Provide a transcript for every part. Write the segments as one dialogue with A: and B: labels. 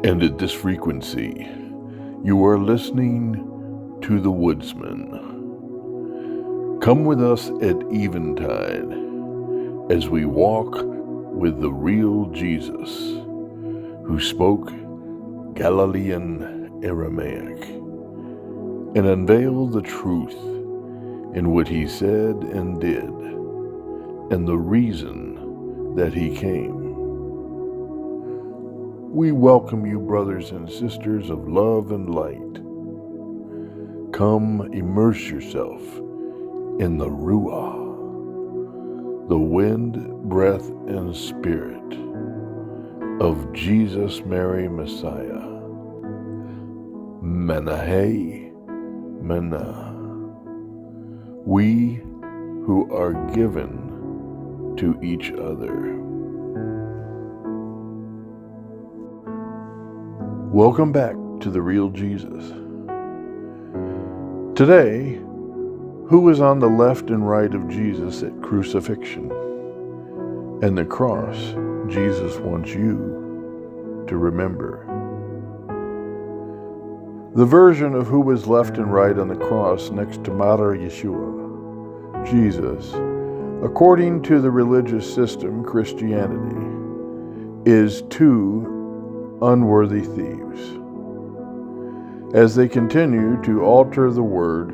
A: And at this frequency, you are listening to The Woodsman. Come with us at eventide as we walk with the real Jesus, who spoke Galilean Aramaic, and unveiled the truth in what he said and did, and the reason that he came. We welcome you, brothers and sisters of love and light. Come immerse yourself in the Ruah, the wind, breath, and spirit of Jesus, Mary, Messiah. Menahe, Mena. We who are given to each other. Welcome back to The Real Jesus. Today, who is on the left and right of Jesus at crucifixion and the cross Jesus wants you to remember? The version of who was left and right on the cross next to Mother Yeshua, Jesus, according to the religious system, Christianity, is two unworthy thieves, as they continue to alter the word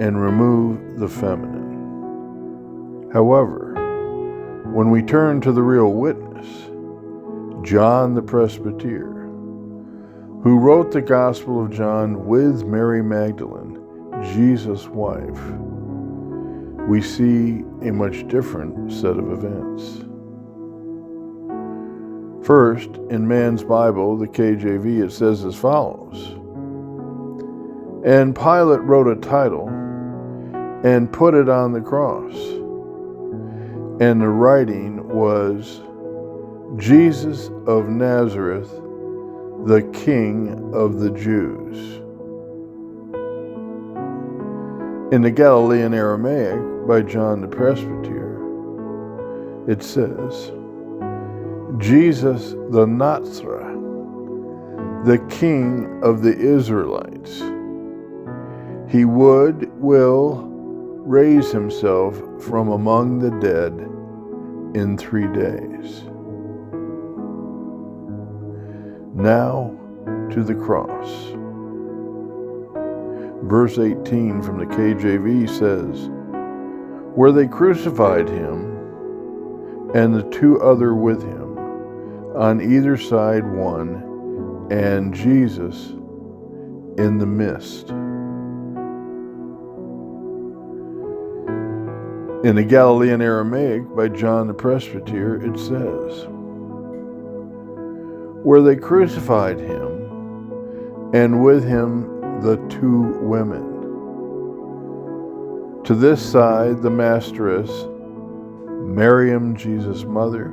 A: and remove the feminine. However, when we turn to the real witness, John the Presbyter, who wrote the Gospel of John with Mary Magdalene, Jesus' wife, we see a much different set of events. First, in man's Bible, the KJV, it says as follows: "And Pilate wrote a title and put it on the cross. And the writing was, Jesus of Nazareth, the King of the Jews." In the Galilean Aramaic by John the Presbyter, it says, Jesus the Nazareth, the King of the Israelites. He will raise himself from among the dead in 3 days. Now to the cross. Verse 18 from the KJV says, "Where they crucified him, and the two other with him, on either side one, and Jesus in the midst." In the Galilean Aramaic by John the Presbyter, it says, "Where they crucified him, and with him the two women. To this side the Masteress, Miriam, Jesus' mother,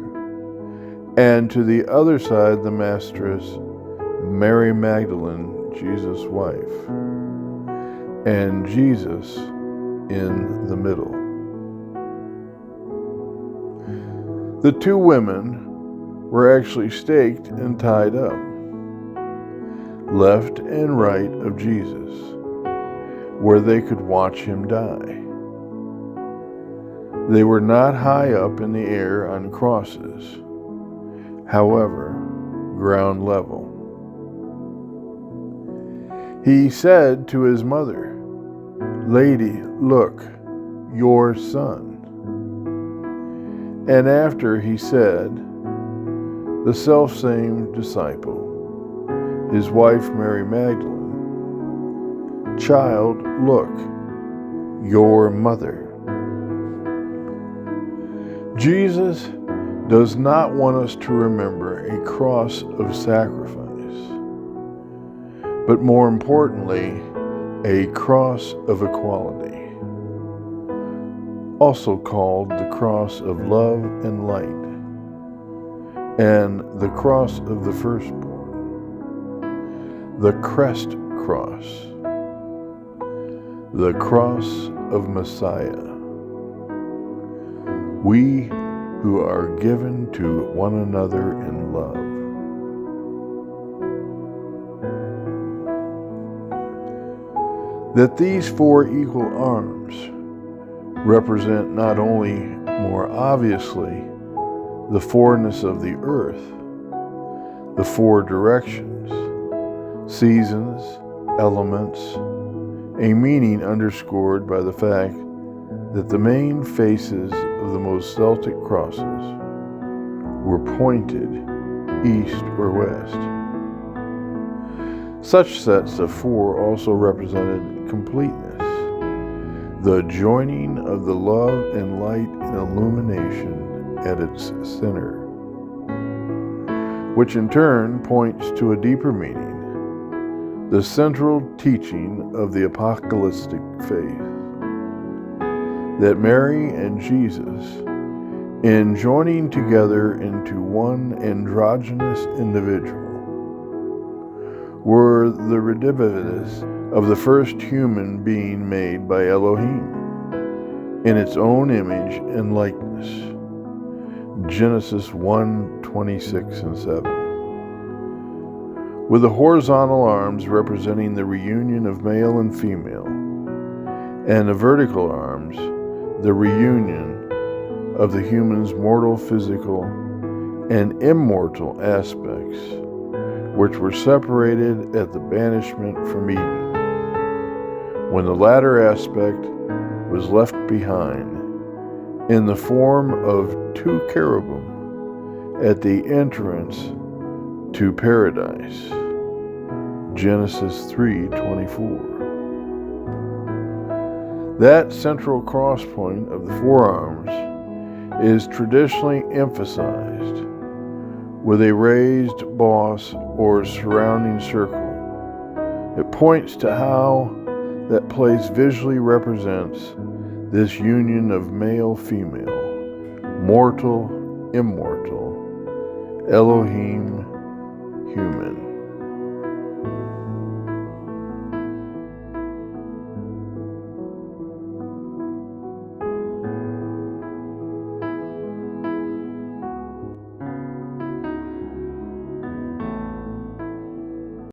A: and to the other side the Masteress, Mary Magdalene, Jesus' wife, and Jesus in the middle." The two women were actually staked and tied up, left and right of Jesus, where they could watch him die. They were not high up in the air on crosses, however, ground level. He said to his mother, "Lady, look, your son." And after he said, the selfsame disciple, his wife Mary Magdalene, "Child, look, your mother." Jesus does not want us to remember a cross of sacrifice, but more importantly, a cross of equality, also called the cross of love and light, and the cross of the firstborn, the crest cross, the cross of Messiah. We who are given to one another in love. that these four equal arms represent not only more obviously the fourness of the earth, the four directions, seasons, elements, a meaning underscored by the fact that the main faces of the most Celtic crosses were pointed east or west. Such sets of four also represented completeness, the joining of the love and light and illumination at its center, which in turn points to a deeper meaning, the central teaching of the apocalyptic faith, that Mary and Jesus, in joining together into one androgynous individual, were the redivivus of the first human being made by Elohim in its own image and likeness. Genesis 1:26 and 7. With the horizontal arms representing the reunion of male and female, and the vertical arms, the reunion of the human's mortal, physical, and immortal aspects, which were separated at the banishment from Eden, when the latter aspect was left behind in the form of two cherubim at the entrance to paradise. Genesis 3:24. That central cross point of the forearms is traditionally emphasized with a raised boss or surrounding circle. It points to how that place visually represents this union of male-female, mortal, immortal, Elohim, human.